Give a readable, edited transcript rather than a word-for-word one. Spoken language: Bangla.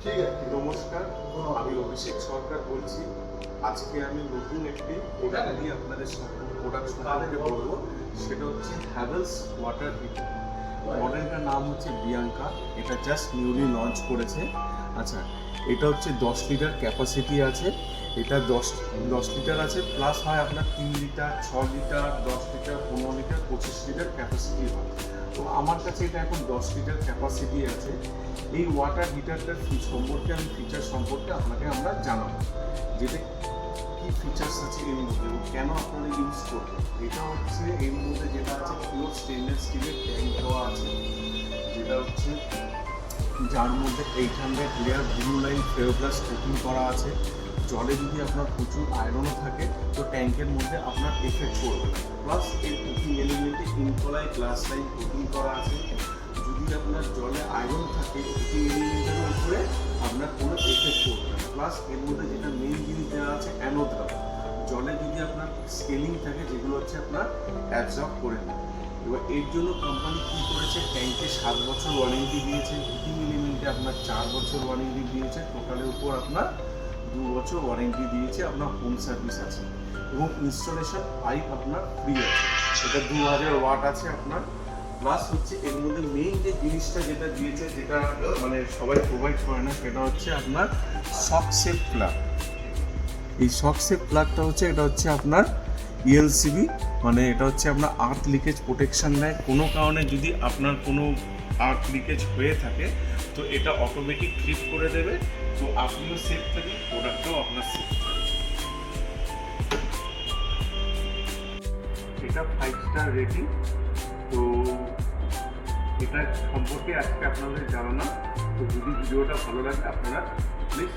ঠিক আছে। নমস্কার, আমি অভিষেক সরকার বলছি। আজকে আমি নতুন একটি প্রোডাক্ট নিয়ে আপনাদের প্রোডাক্ট সম্পর্কে বলবো। সেটা হচ্ছে হ্যাভেলস ওয়াটার হিটার। মডেলটার নাম হচ্ছে বিয়াঙ্কা। এটা জাস্ট নিউলি লঞ্চ করেছে। আচ্ছা, এটা হচ্ছে 10 লিটার ক্যাপাসিটি আছে। এটা 10 লিটার আছে, প্লাস হয় আপনার 3 litre, 6 litre, 10 litre, 15 litre, 25 litre capacity হয়। তো আমার কাছে এটা এখন 10 লিটার ক্যাপাসিটি আছে। এই ওয়াটার হিটারটার সম্পর্কে ফিচার সম্পর্কে আপনাকে আমরা জানাবো, যেটা কি ফিচার্স আছে এর মধ্যে এবং কেন আপনারা ইউজ করবেন। এটা হচ্ছে এর মধ্যে যেটা আছে পিওর স্টেনলেস স্টিলের ট্যাঙ্ক দেওয়া আছে, যেটা হচ্ছে যার মধ্যে 800 লেয়ার ব্লু লাইন ফেরোপ্লাস কোটিং করা আছে। জলে যদি আপনার প্রচুর আয়রনও থাকে তো ট্যাঙ্কের মধ্যে আপনার এফেক্ট করবে না। প্লাস এই কোটিং এলিমেন্টে ইনকোলাই গ্লাস লাইন কোটিং করা আছে। যদি আপনার জলে আয়রন থাকে কোটিং এলিমেন্টের উপরে আপনার কোনো এফেক্ট করবে না। প্লাস এর মধ্যে যেটা মেইন জিনিস দেওয়া আছে অ্যানোড রাবার। জলে যদি আপনার স্কেলিং থাকে যেগুলো হচ্ছে আপনার অ্যাবজর্ব করে নেয়। এবার এর জন্য কোম্পানি কী করেছে, ট্যাঙ্কে 7 বছর ওয়ারেন্টি দিয়েছে, কুকিং এলিমেন্টে আপনার 4 বছর ওয়ারেন্টি দিয়েছে, টোটালের উপর আপনার 2 বছর ওয়ারেন্টি দিয়েছে, আপনার হোম সার্ভিস আছে এবং ইনস্টলেশন পাইপ আপনার ফ্রি আছে। এটা 2000 ওয়াট আছে আপনার। প্লাস হচ্ছে এর মধ্যে মেইন যে জিনিসটা যেটা দিয়েছে, যেটা মানে সবাই প্রোভাইড করে না, সেটা হচ্ছে আপনার শক সেফ প্লাগ। এই শক সেফ প্লাগটা হচ্ছে, এটা হচ্ছে আপনার ইএলসিবি, মানে এটা হচ্ছে আপনার আর্থ লিকেজ প্রোটেকশন দেয়। কোনো কারণে যদি আপনার কোনো আর্থ লিকেজ হয়ে থাকে তো এটা অটোমেটিক ফ্লিপ করে দেবে। তো আপনিও সেফ থাকবেন, প্রোডাক্টটাও আপনার সেফ থাকবে। এটা 5 স্টার রেটিং। তো এটা সম্পর্কে আজকে আপনাদের জানানো। তো যদি ভিডিওটা ভালো লাগে আপনারা প্লিজ